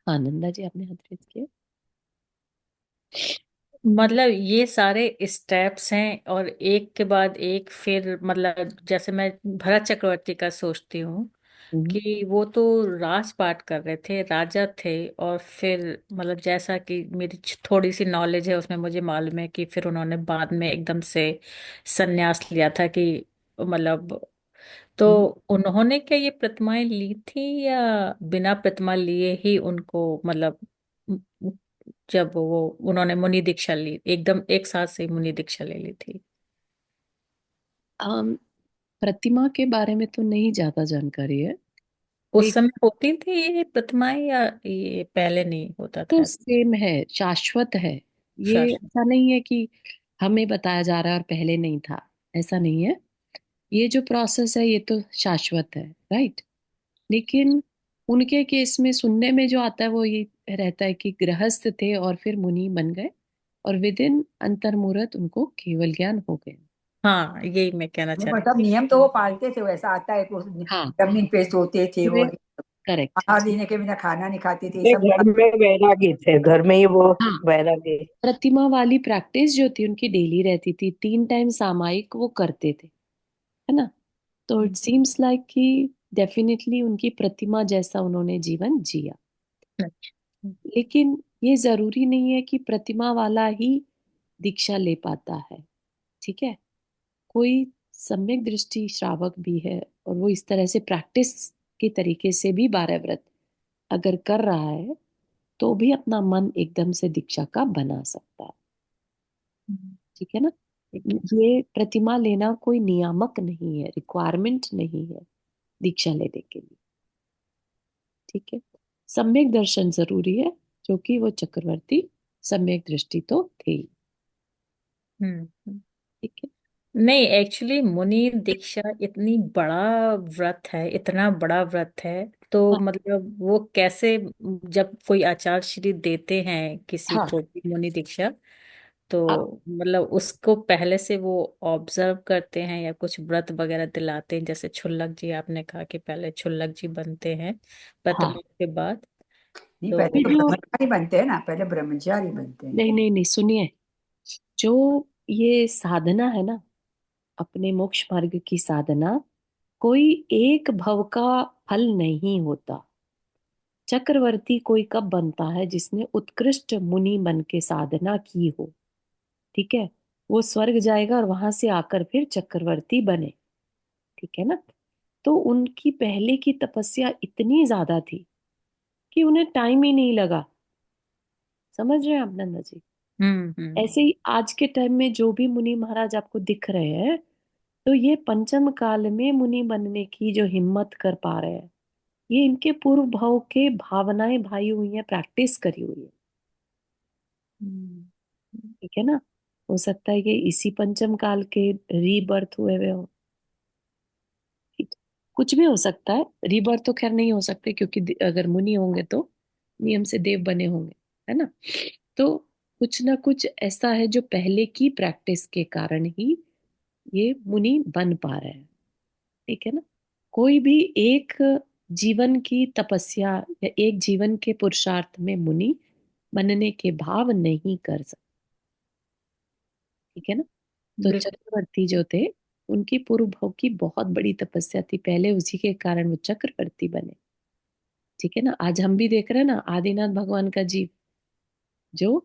आनंदा जी, आपने हाथ रेज किया। मतलब ये सारे स्टेप्स हैं और एक के बाद एक, फिर मतलब जैसे मैं भरत चक्रवर्ती का सोचती हूँ हम्म, कि वो तो राजपाट कर रहे थे, राजा थे, और फिर मतलब जैसा कि मेरी थोड़ी सी नॉलेज है उसमें मुझे मालूम है कि फिर उन्होंने बाद में एकदम से संन्यास लिया था कि मतलब, तो हम्म। उन्होंने क्या ये प्रतिमाएं ली थी या बिना प्रतिमा लिए ही उनको मतलब जब वो उन्होंने मुनि दीक्षा ली, एकदम एक साथ से ही मुनि दीक्षा ले ली थी? अम, प्रतिमा के बारे में तो नहीं ज्यादा जानकारी है, उस समय लेकिन होती थी ये प्रतिमाएं या ये पहले नहीं होता तो था? सेम है, शाश्वत है। ये शास्त्र। ऐसा नहीं है कि हमें बताया जा रहा है और पहले नहीं था, ऐसा नहीं है। ये जो प्रोसेस है ये तो शाश्वत है, राइट। लेकिन उनके केस में सुनने में जो आता है वो ये रहता है कि गृहस्थ थे और फिर मुनि बन गए और विद इन अंतर्मुहूर्त उनको केवल ज्ञान हो गए। हाँ, यही मैं कहना वो चाह रही मतलब नियम तो वो पालते थे, वैसा आता है कि हाँ, जमीन पे सोते थे वो, पूरे करेक्ट। आहार लेने के बिना खाना नहीं खाते थे, ये सब। घर में वैरागी थे, घर में ही वो हाँ, वैरागी। प्रतिमा वाली प्रैक्टिस जो थी उनकी डेली रहती थी, 3 टाइम सामायिक वो करते थे, है ना। तो इट सीम्स लाइक कि डेफिनेटली उनकी प्रतिमा जैसा उन्होंने जीवन जिया। अच्छा। लेकिन ये जरूरी नहीं है कि प्रतिमा वाला ही दीक्षा ले पाता है, ठीक है। कोई सम्यक दृष्टि श्रावक भी है और वो इस तरह से प्रैक्टिस के तरीके से भी 12 व्रत अगर कर रहा है तो भी अपना मन एकदम से दीक्षा का बना सकता है, ठीक है ना। ठीक है। ये प्रतिमा लेना कोई नियामक नहीं है, रिक्वायरमेंट नहीं है दीक्षा लेने के लिए, ठीक है। सम्यक दर्शन जरूरी है, क्योंकि वो चक्रवर्ती सम्यक दृष्टि तो थे ही, हम्म। ठीक है। नहीं, एक्चुअली मुनि दीक्षा इतनी बड़ा व्रत है, इतना बड़ा व्रत है, तो हाँ, मतलब वो कैसे, जब कोई आचार्य श्री देते हैं किसी हाँ। को भी मुनि दीक्षा, तो अब मतलब उसको पहले से वो ऑब्जर्व करते हैं या कुछ व्रत वगैरह दिलाते हैं? जैसे छुल्लक जी, आपने कहा कि पहले छुल्लक जी बनते हैं हाँ, प्रतिमा के बाद, नहीं, पहले ये तो। तो जो ब्रह्मचारी बनते हैं ना, पहले ब्रह्मचारी बनते हैं। नहीं नहीं नहीं, सुनिए। जो ये साधना है ना, अपने मोक्ष मार्ग की साधना कोई एक भव का फल नहीं होता। चक्रवर्ती कोई कब बनता है? जिसने उत्कृष्ट मुनि बन के साधना की हो, ठीक है। वो स्वर्ग जाएगा और वहां से आकर फिर चक्रवर्ती बने, ठीक है ना। तो उनकी पहले की तपस्या इतनी ज्यादा थी कि उन्हें टाइम ही नहीं लगा। समझ रहे हैं आप नंदा जी? ऐसे ही आज के टाइम में जो भी मुनि महाराज आपको दिख रहे हैं, तो ये पंचम काल में मुनि बनने की जो हिम्मत कर पा रहे हैं, ये इनके पूर्व भाव के भावनाएं भाई हुई हैं, प्रैक्टिस करी हुई है, हम्म। ठीक है ना। हो सकता है कि इसी पंचम काल के रीबर्थ हुए हुए हो, ठीक। कुछ भी हो सकता है, रीबर्थ तो खैर नहीं हो सकते क्योंकि अगर मुनि होंगे तो नियम से देव बने होंगे, है ना। तो कुछ ना कुछ ऐसा है जो पहले की प्रैक्टिस के कारण ही ये मुनि बन पा रहे हैं, ठीक है ना। कोई भी एक जीवन की तपस्या या एक जीवन के पुरुषार्थ में मुनि बनने के भाव नहीं कर सकते, ठीक है ना। तो बिल्कुल। चक्रवर्ती जो थे, उनकी पूर्व भाव की बहुत बड़ी तपस्या थी पहले, उसी के कारण वो चक्रवर्ती बने, ठीक है ना। आज हम भी देख रहे हैं ना, आदिनाथ भगवान का जीव जो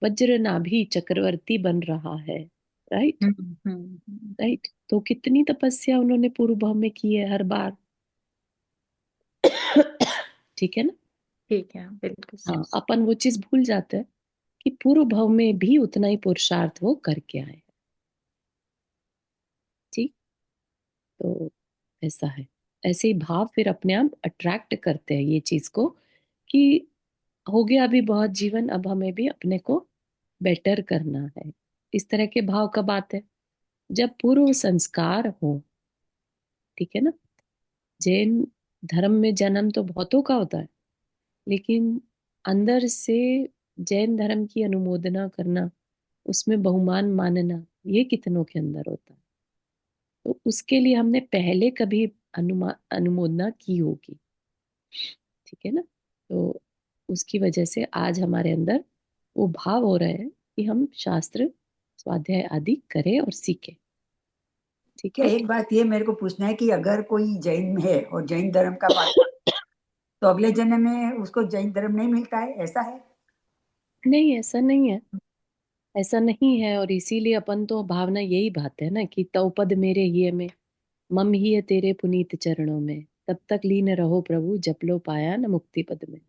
वज्र नाभि चक्रवर्ती बन रहा है, राइट। राइट, तो कितनी तपस्या उन्होंने पूर्व भाव में की है हर बार। ठीक है ना। ठीक है, बिल्कुल हाँ, सही। अपन वो चीज भूल जाते हैं कि पूर्व भाव में भी उतना ही पुरुषार्थ वो करके आए हैं, ठीक। तो ऐसा है। ऐसे ही भाव फिर अपने आप अट्रैक्ट करते हैं ये चीज को कि हो गया अभी बहुत जीवन, अब हमें भी अपने को बेटर करना है। इस तरह के भाव कब आते हैं? जब पूर्व संस्कार हो, ठीक है ना। जैन धर्म में जन्म तो बहुतों का होता है, लेकिन अंदर से जैन धर्म की अनुमोदना करना, उसमें बहुमान मानना, ये कितनों के अंदर होता है। तो उसके लिए हमने पहले कभी अनुमोदना की होगी, ठीक है ना। तो उसकी वजह से आज हमारे अंदर वो भाव हो रहे हैं कि हम शास्त्र स्वाध्याय आदि करें और सीखें, ठीक क्या है। एक बात ये मेरे को पूछना है कि अगर कोई जैन में है और जैन धर्म का पालन, तो अगले जन्म में उसको जैन धर्म नहीं मिलता है, ऐसा है? नहीं, ऐसा नहीं है, ऐसा नहीं है। और इसीलिए अपन तो भावना यही बात है ना कि तव पद मेरे हिय में, मम ही है तेरे पुनीत चरणों में, तब तक लीन रहो प्रभु जप लो पाया न मुक्ति पद में।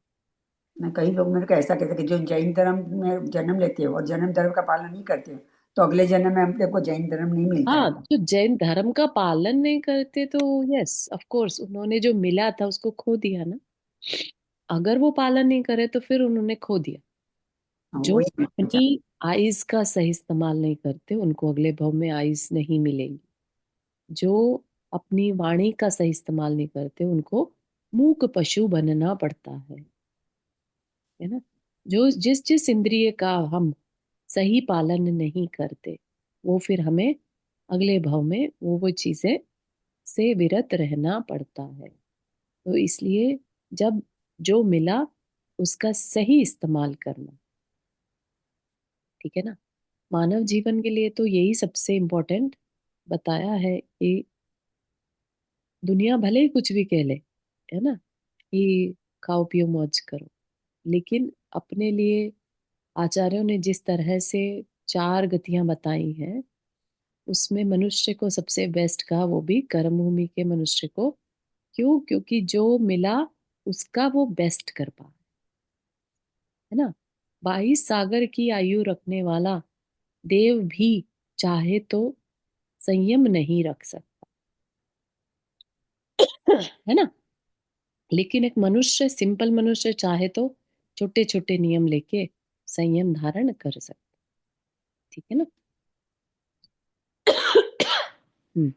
ना कई लोग मेरे को ऐसा कहते हैं कि जो जैन धर्म में जन्म लेते हो और जन्म धर्म का पालन नहीं करते हो, तो अगले जन्म में हम को जैन धर्म नहीं मिलता हाँ, है। जो जैन धर्म का पालन नहीं करते तो यस ऑफ कोर्स उन्होंने जो मिला था उसको खो दिया ना। अगर वो पालन नहीं करे तो फिर उन्होंने खो दिया। हाँ, जो वही मैं पूछा। अपनी आइज का सही इस्तेमाल नहीं करते उनको अगले भव में आइज नहीं मिलेगी। जो अपनी वाणी का सही इस्तेमाल नहीं करते उनको मूक पशु बनना पड़ता है ना। जो जिस जिस इंद्रिय का हम सही पालन नहीं करते, वो फिर हमें अगले भव में वो चीजें से विरत रहना पड़ता है। तो इसलिए जब जो मिला उसका सही इस्तेमाल करना, ठीक है ना। मानव जीवन के लिए तो यही सबसे इम्पोर्टेंट बताया है कि दुनिया भले ही कुछ भी कह ले, है ना, कि खाओ पियो मौज करो, लेकिन अपने लिए आचार्यों ने जिस तरह से चार गतियां बताई हैं, उसमें मनुष्य को सबसे बेस्ट कहा, वो भी कर्म भूमि के मनुष्य को। क्यों? क्योंकि जो मिला उसका वो बेस्ट कर पा, है ना। 22 सागर की आयु रखने वाला देव भी चाहे तो संयम नहीं रख सकता, है ना। लेकिन एक मनुष्य, सिंपल मनुष्य चाहे तो छोटे छोटे नियम लेके संयम धारण कर सकता, ठीक है ना। हम्म।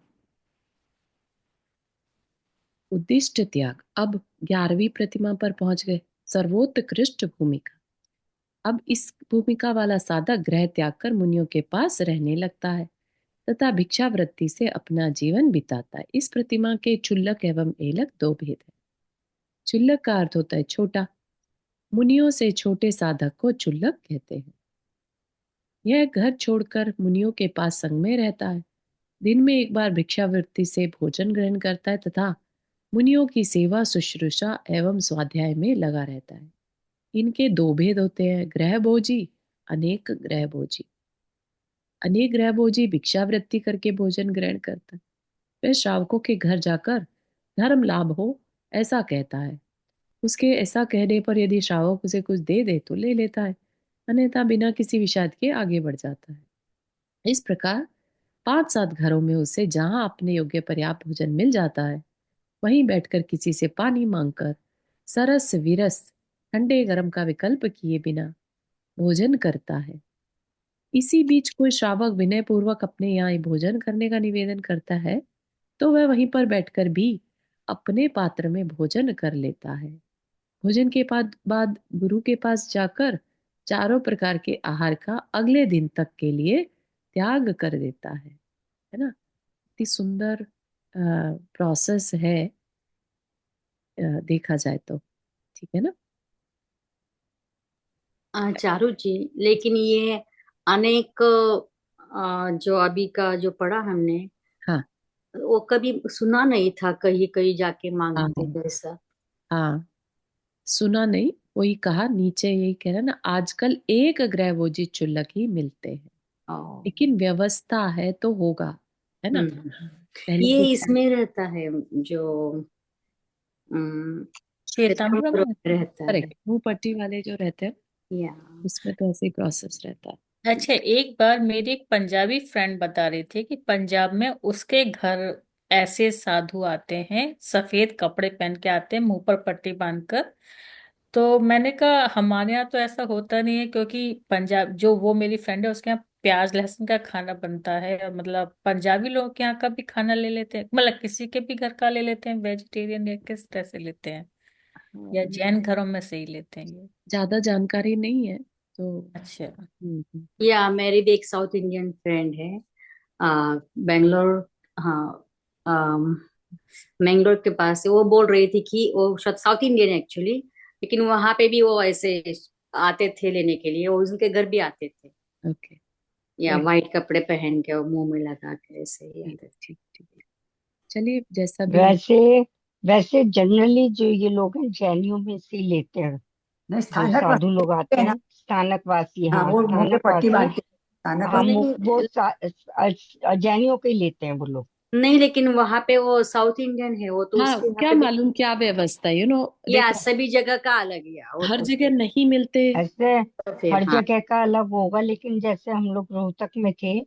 उद्दिष्ट त्याग। अब 11वीं प्रतिमा पर पहुंच गए, सर्वोत्कृष्ट भूमिका। अब इस भूमिका वाला साधक ग्रह त्याग कर मुनियों के पास रहने लगता है तथा भिक्षावृत्ति से अपना जीवन बिताता है। इस प्रतिमा के क्षुल्लक एवं एलक दो भेद है। क्षुल्लक का अर्थ होता है छोटा, मुनियों से छोटे साधक को क्षुल्लक कहते हैं। यह घर छोड़कर मुनियों के पास संग में रहता है, दिन में एक बार भिक्षावृत्ति से भोजन ग्रहण करता है तथा मुनियों की सेवा शुश्रूषा एवं स्वाध्याय में लगा रहता है। इनके दो भेद होते हैं, ग्रह भोजी, अनेक ग्रह भोजी। अनेक ग्रह भोजी भिक्षावृत्ति करके भोजन ग्रहण करता है, वह श्रावकों के घर जाकर धर्म लाभ हो ऐसा कहता है। उसके ऐसा कहने पर यदि श्रावक उसे कुछ दे दे तो ले लेता है, अन्यथा बिना किसी विषाद के आगे बढ़ जाता है। इस प्रकार 5-7 घरों में उसे जहां अपने योग्य पर्याप्त भोजन मिल जाता है, वहीं बैठकर किसी से पानी मांगकर सरस विरस ठंडे गर्म का विकल्प किए बिना भोजन करता है। इसी बीच कोई श्रावक विनय पूर्वक अपने यहाँ भोजन करने का निवेदन करता है, तो वह वहीं पर बैठकर भी अपने पात्र में भोजन कर लेता है। भोजन के बाद गुरु के पास जाकर चारों प्रकार के आहार का अगले दिन तक के लिए त्याग कर देता है ना। इतनी सुंदर प्रोसेस है, देखा जाए तो, ठीक है ना। चारू जी, लेकिन ये अनेक जो अभी का जो पढ़ा हमने, हाँ वो कभी सुना नहीं था, कहीं कहीं जाके हाँ मांगते जैसा। हाँ, सुना नहीं, वही कहा नीचे, यही कह रहा है ना, आजकल एक ग्रह वो जी चुल्लक ही मिलते हैं, ओ, लेकिन व्यवस्था है तो होगा, है ना। पहले ये के इसमें रहता है जो श्वेतांबर श्वेतांबर में। में रहता है। करेक्ट, मुंह पट्टी वाले जो रहते हैं या उसमें तो ऐसे ही प्रोसेस रहता है। अच्छा, एक बार मेरी एक पंजाबी फ्रेंड बता रही थी कि पंजाब में उसके घर ऐसे साधु आते हैं, सफेद कपड़े पहन के आते हैं, मुंह पर पट्टी बांधकर। तो मैंने कहा हमारे यहाँ तो ऐसा होता नहीं है, क्योंकि पंजाब, जो वो मेरी फ्रेंड है उसके यहाँ प्याज लहसुन का खाना बनता है, और मतलब पंजाबी लोगों के यहाँ का भी खाना ले लेते हैं, मतलब किसी के भी घर का ले लेते हैं वेजिटेरियन, या किस तरह से लेते हैं, हाँ, या जैन घरों में से ही लेते हैं ये? ज्यादा जानकारी नहीं है तो। अच्छा। या मेरी भी एक साउथ इंडियन फ्रेंड है, बेंगलोर, हाँ, मैंगलोर के पास से। वो बोल रही थी कि वो शायद साउथ इंडियन एक्चुअली, लेकिन वहां पे भी वो ऐसे आते थे लेने के लिए, वो उनके घर भी आते थे, ओके। या राइट। वाइट कपड़े पहन के और मुंह में लगा के ऐसे ही ठीक आते थे। ठीक ठीक। चलिए जैसा भी हो। वैसे वैसे जनरली जो ये लोग हैं जैनियों में से ही लेते हैं। नहीं, जो स्थानक साधु वासी लोग होते आते हैं ना। हैं, स्थानकवासी, हाँ, हाँ वो मुंह पे पट्टी स्थानकवासी, बांध के स्थानक हाँ नहीं वासी। वो जैनियों के ही लेते हैं वो लोग। नहीं, लेकिन वहां पे वो साउथ इंडियन है, वो तो हाँ, उसके यहाँ क्या पे भी। मालूम क्या व्यवस्था, या देखो, सभी जगह का अलग, या वो हर तो जगह फिर नहीं मिलते। ऐसे फिर हर हाँ। जगह का अलग होगा, लेकिन जैसे हम लोग रोहतक में थे,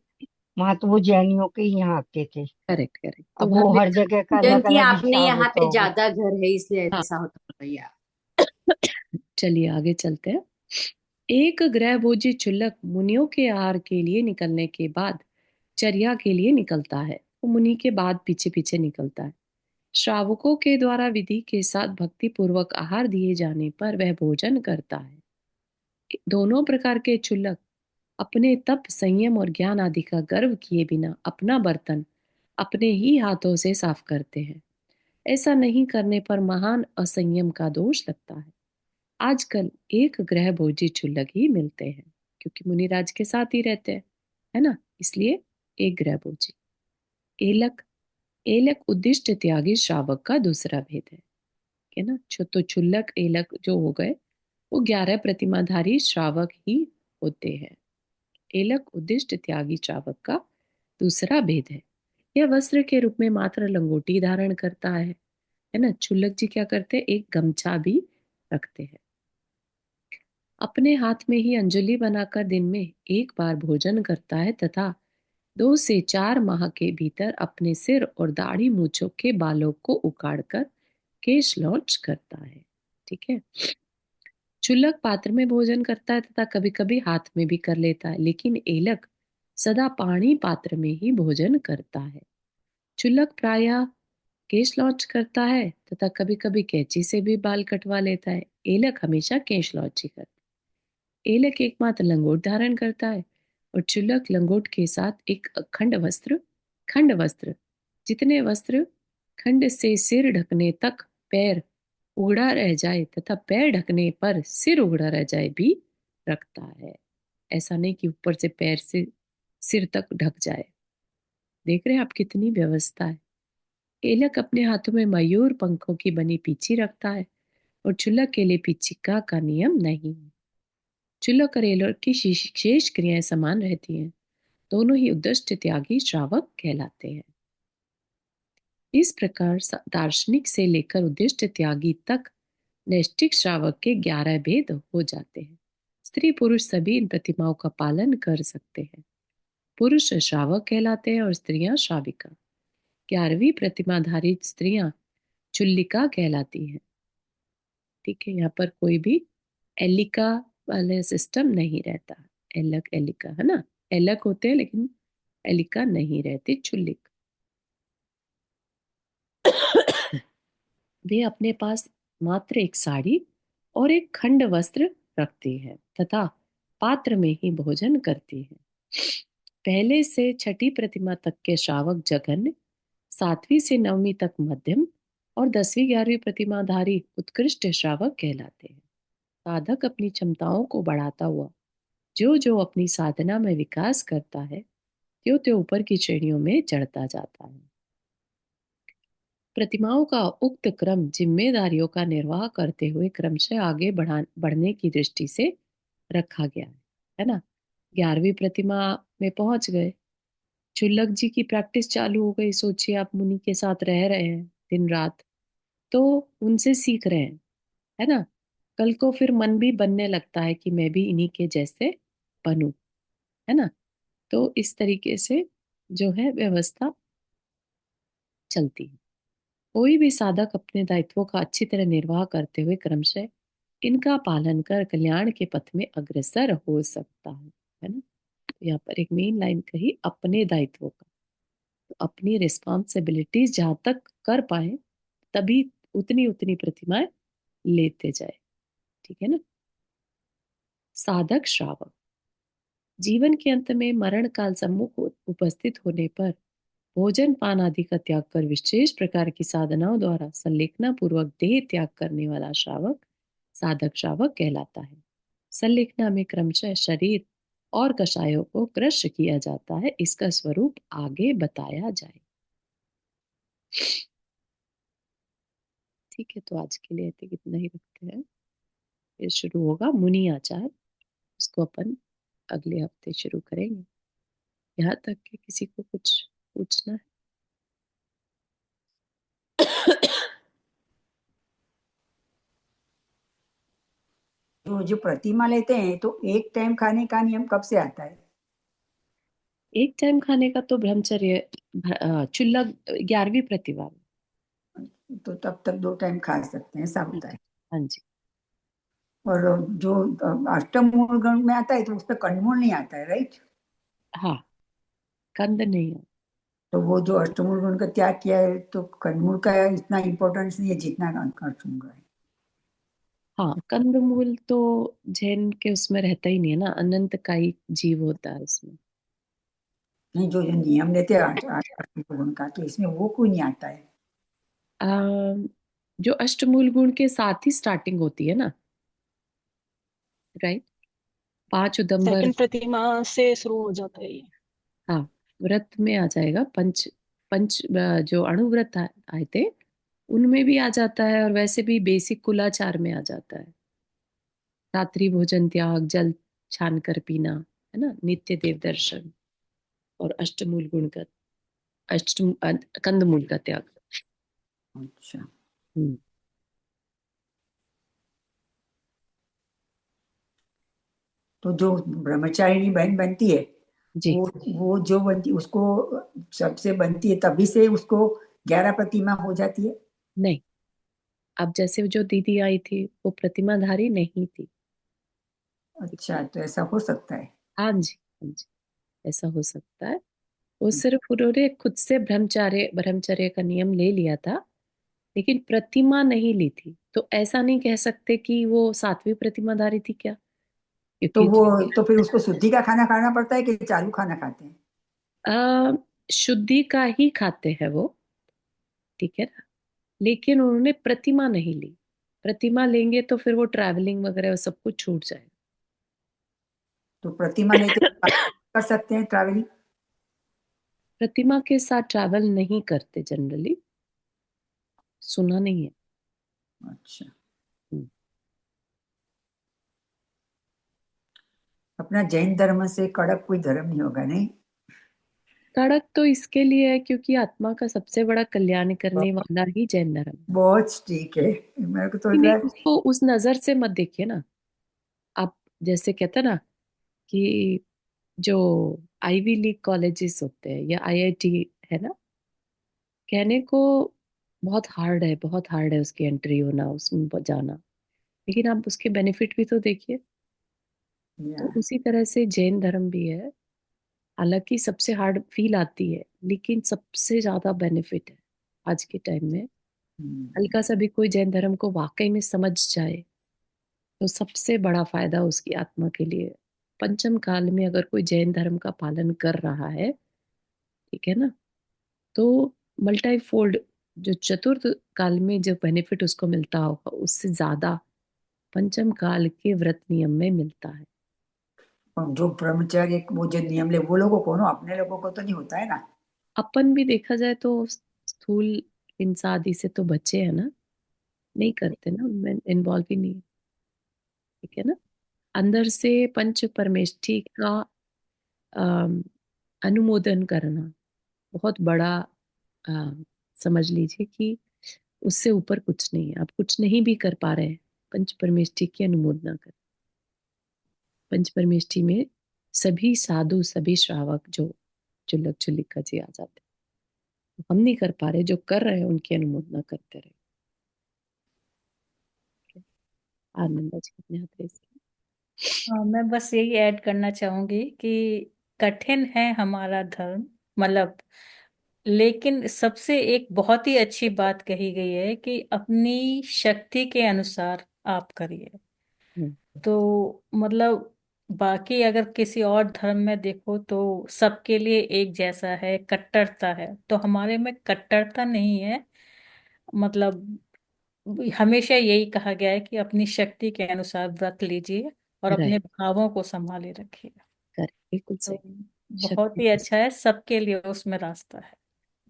वहां तो वो जैनियों के ही यहाँ आते थे। करेक्ट करेक्ट, तो अब वहां वो पे। हर जगह का अलग क्योंकि अलग आपने हिसाब यहाँ होता पे होगा। ज्यादा घर है इसलिए हाँ, ऐसा होता होगा, या। चलिए आगे चलते हैं। एक ग्रहभोजी चुल्लक मुनियों के आहार के लिए निकलने के बाद चर्या के लिए निकलता है। वो मुनि के बाद पीछे पीछे निकलता है। श्रावकों के द्वारा विधि के साथ भक्ति पूर्वक आहार दिए जाने पर वह भोजन करता है। दोनों प्रकार के चुल्लक अपने तप, संयम और ज्ञान आदि का गर्व किए बिना अपना बर्तन अपने ही हाथों से साफ करते हैं। ऐसा नहीं करने पर महान असंयम का दोष लगता है। आजकल एक ग्रह भोजी चुल्लक ही मिलते हैं, क्योंकि मुनिराज के साथ ही रहते हैं, है ना, इसलिए एक ग्रह भोजी। एलक, एलक उद्दिष्ट त्यागी श्रावक का दूसरा भेद है ना। तो चुल्लक एलक जो हो गए, वो 11 प्रतिमाधारी श्रावक ही होते हैं। एलक उद्दिष्ट त्यागी श्रावक का दूसरा भेद है। यह वस्त्र के रूप में मात्र लंगोटी धारण करता है ना। चुल्लक जी क्या करते हैं, एक गमछा भी रखते हैं। अपने हाथ में ही अंजलि बनाकर दिन में एक बार भोजन करता है, तथा 2 से 4 माह के भीतर अपने सिर और दाढ़ी मूछों के बालों को उखाड़कर केश लॉन्च करता है। ठीक है। चुल्लक पात्र में भोजन करता है तथा कभी कभी हाथ में भी कर लेता है, लेकिन एलक सदा पानी पात्र में ही भोजन करता है। चुल्लक प्रायः केश लॉन्च करता है तथा कभी कभी कैंची से भी बाल कटवा लेता है। एलक हमेशा केश लॉन्च ही करता है। एलक एकमात्र लंगोट धारण करता है, और चुल्लक लंगोट के साथ एक खंड वस्त्र, जितने वस्त्र खंड से सिर ढकने तक पैर उगड़ा रह जाए तथा पैर ढकने पर सिर उगड़ा रह जाए भी रखता है। ऐसा नहीं कि ऊपर से पैर से सिर तक ढक जाए। देख रहे हैं आप कितनी व्यवस्था है। एलक अपने हाथों में मयूर पंखों की बनी पीछी रखता है, और चुल्लक के लिए पीछिका का नियम नहीं है। चुल्लक और एलक की शेष क्रियाएं समान रहती हैं। दोनों ही उद्दिष्ट त्यागी श्रावक कहलाते हैं। इस प्रकार दार्शनिक से लेकर उद्दिष्ट त्यागी तक नैष्ठिक श्रावक के 11 भेद हो जाते हैं। स्त्री पुरुष सभी इन प्रतिमाओं का पालन कर सकते हैं। पुरुष श्रावक कहलाते हैं और स्त्रियां श्राविका। 11वीं प्रतिमाधारी स्त्रियां चुल्लिका कहलाती हैं। ठीक है, यहाँ पर कोई भी एलिका वाले सिस्टम नहीं रहता। एलक एलिका है ना, एलक होते हैं लेकिन एलिका नहीं रहती, चुल्लिक। वे अपने पास मात्र एक साड़ी और एक खंड वस्त्र रखती है तथा पात्र में ही भोजन करती है। पहले से छठी प्रतिमा तक के श्रावक जघन्य, 7वीं से 9वीं तक मध्यम, और 10वीं 11वीं प्रतिमाधारी उत्कृष्ट श्रावक कहलाते हैं। साधक अपनी क्षमताओं को बढ़ाता हुआ जो जो अपनी साधना में विकास करता है, त्यों त्यों ऊपर की श्रेणियों में चढ़ता जाता है। प्रतिमाओं का उक्त क्रम जिम्मेदारियों का निर्वाह करते हुए क्रमशः आगे बढ़ने की दृष्टि से रखा गया है ना। 11वीं प्रतिमा में पहुंच गए, चुल्लक जी की प्रैक्टिस चालू हो गई। सोचिए आप मुनि के साथ रह रहे हैं दिन रात, तो उनसे सीख रहे हैं, है ना। कल को फिर मन भी बनने लगता है कि मैं भी इन्हीं के जैसे बनूं, है ना। तो इस तरीके से जो है व्यवस्था चलती है। कोई भी साधक अपने दायित्वों का अच्छी तरह निर्वाह करते हुए क्रमशः इनका पालन कर कल्याण के पथ में अग्रसर हो सकता है ना। यहाँ पर एक मेन लाइन कही अपने दायित्वों का। तो अपनी रिस्पॉन्सिबिलिटीज जहां तक कर पाए तभी उतनी उतनी प्रतिमाएं लेते जाए। ठीक है ना। साधक श्रावक जीवन के अंत में मरण काल सम्मुख उपस्थित होने पर भोजन पान आदि का त्याग कर विशेष प्रकार की साधनाओं द्वारा संलेखना पूर्वक देह त्याग करने वाला श्रावक साधक श्रावक कहलाता है। संलेखना में क्रमशः शरीर और कषायों को क्रश किया जाता है। इसका स्वरूप आगे बताया जाए। ठीक है, तो आज के लिए इतना ही रखते हैं। फिर शुरू होगा मुनि आचार, उसको अपन अगले हफ्ते शुरू करेंगे। यहाँ तक कि किसी को कुछ पूछना है? तो जो प्रतिमा लेते हैं तो एक टाइम खाने का नियम कब से आता है? एक टाइम खाने का तो ब्रह्मचर्य चुल्ला 11वीं प्रतिभा में। तो तब तक 2 टाइम खा सकते हैं, ऐसा होता है। हाँ जी। और जो अष्टमूल गण में आता है तो उसमें कंदमूल नहीं आता है, राइट? हाँ, कंद नहीं है। तो वो जो अष्टमूल गण का त्याग किया है तो कंदमूल का इतना इम्पोर्टेंस नहीं है जितना अष्टमूल का है। हाँ, कंदमूल तो जैन के उसमें रहता ही नहीं है ना, अनंतकायी जीव होता है उसमें। नहीं, जो जो नियम लेते हैं अष्टमूल गुण का, तो इसमें वो कोई नहीं आता है। जो अष्टमूल गुण के साथ ही स्टार्टिंग होती है ना, राइट। 5 उदंबर। सेकंड प्रतिमा से शुरू हो जाता है ये। हाँ, व्रत में आ जाएगा। पंच पंच जो अणुव्रत आए थे उनमें भी आ जाता है, और वैसे भी बेसिक कुलाचार में आ जाता है। रात्रि भोजन त्याग, जल छान कर पीना, है ना, नित्य देव दर्शन, और अष्टमूल गुण का कंदमूल का त्याग। अच्छा, हम्म। तो जो ब्रह्मचारिणी बहन बनती है जी वो जो बनती उसको सबसे बनती है तभी से उसको 11 प्रतिमा हो जाती है? नहीं, अब जैसे जो दीदी आई थी वो प्रतिमाधारी नहीं थी। अच्छा, तो ऐसा हो सकता है। हाँ जी, हाँ जी, ऐसा हो सकता है। वो सिर्फ उन्होंने खुद से ब्रह्मचर्य ब्रह्मचर्य का नियम ले लिया था, लेकिन प्रतिमा नहीं ली थी। तो ऐसा नहीं कह सकते कि वो 7वीं प्रतिमाधारी थी क्या, तो क्योंकि वो तो फिर उसको शुद्धि का खाना खाना पड़ता है कि चालू खाना खाते हैं? आ, शुद्धि का ही खाते हैं वो, ठीक है ना। लेकिन उन्होंने प्रतिमा नहीं ली। प्रतिमा लेंगे तो फिर वो ट्रैवलिंग वगैरह वो सब कुछ छूट तो प्रतिमा लेते कर सकते हैं ट्रैवलिंग? प्रतिमा के साथ ट्रैवल नहीं करते जनरली, सुना नहीं है। अच्छा, हम्म। अपना जैन धर्म से कड़क कोई धर्म नहीं होगा, नहीं? कड़क तो इसके लिए है क्योंकि आत्मा का सबसे बड़ा कल्याण करने वाला ही जैन धर्म है। बहुत ठीक है। मेरे को तो नहीं नहीं, लगा उसको उस नजर से मत देखिए ना आप। जैसे कहते हैं ना कि जो आईवी लीग कॉलेजेस होते हैं या आईआईटी है ना, कहने को बहुत हार्ड है, बहुत हार्ड है उसकी एंट्री होना, उसमें जाना। लेकिन आप उसके बेनिफिट भी तो देखिए। तो या, उसी तरह से जैन धर्म भी है। हालांकि सबसे हार्ड फील आती है, लेकिन सबसे ज्यादा बेनिफिट है आज के टाइम में। हल्का सा भी कोई जैन धर्म को वाकई में समझ जाए तो सबसे बड़ा फायदा उसकी आत्मा के लिए है। पंचम काल में अगर कोई जैन धर्म का पालन कर रहा है, ठीक है ना, तो मल्टी फोल्ड जो चतुर्थ काल में जो बेनिफिट उसको मिलता होगा उससे ज्यादा पंचम काल के व्रत नियम में मिलता है। और जो ब्रह्मचर्य वो जो नियम ले वो लोगों को, ना अपने लोगों को तो नहीं होता है ना? अपन भी देखा जाए तो स्थूल हिंसा आदि से तो बचे हैं ना, नहीं करते ना, उनमें इन्वॉल्व ही नहीं है। ठीक है ना। अंदर से पंच परमेष्ठि का अम, अनुमोदन करना बहुत बड़ा, समझ लीजिए कि उससे ऊपर कुछ नहीं है। आप कुछ नहीं भी कर पा रहे हैं, पंच परमेष्ठि की अनुमोदना कर। पंच परमेष्ठि में सभी साधु सभी श्रावक जो चुल्लक चुल्लिका जी आ जाते हैं। हम नहीं कर पा रहे, जो कर रहे हैं उनकी अनुमोदना करते रहे। आनंदा जी अपने हाथ रेस किया। मैं बस यही ऐड करना चाहूंगी कि कठिन है हमारा धर्म, मतलब, लेकिन सबसे एक बहुत ही अच्छी बात कही गई है कि अपनी शक्ति के अनुसार आप करिए। हम्म, तो मतलब बाकी अगर किसी और धर्म में देखो तो सबके लिए एक जैसा है, कट्टरता है, तो हमारे में कट्टरता नहीं है। मतलब हमेशा यही कहा गया है कि अपनी शक्ति के अनुसार व्रत लीजिए और अपने राइट, भावों को संभाले रखिए। करेक्ट, बिल्कुल तो सही। बहुत शक्ति ही के अच्छा है, सबके लिए उसमें रास्ता है।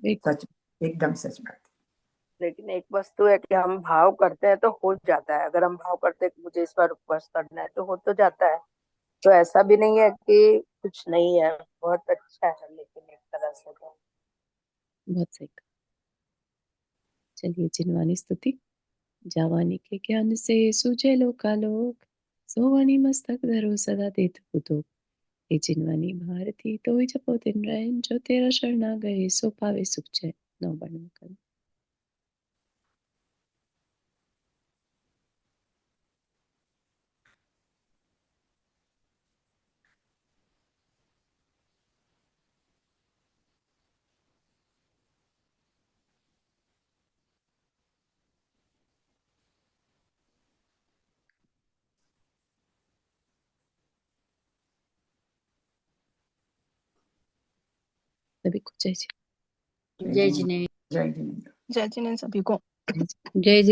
बिल्कुल। सच, एकदम सच बात। लेकिन एक वस्तु है कि हम भाव करते हैं तो हो जाता है। अगर हम भाव करते हैं कि मुझे इस बार उपवास करना है तो हो तो जाता है। तो ऐसा भी नहीं है कि कुछ नहीं है, बहुत अच्छा है, लेकिन एक तरह से तो बहुत सही कहा। चलिए, जिनवानी स्तुति। जावानी के ज्ञान से सूझे लोकालोक, सोवानी मस्तक धरो सदा देत पुतो। हे जिनवानी भारती तो ही जपो दिन रैन, जो तेरा शरणा गए सो पावे सुख चैन। नौ वर्णों का। सभी को जय जय जिनेन्द्र। जय जिनेन्द्र। जय जिनेन्द्र सभी को। जय। जय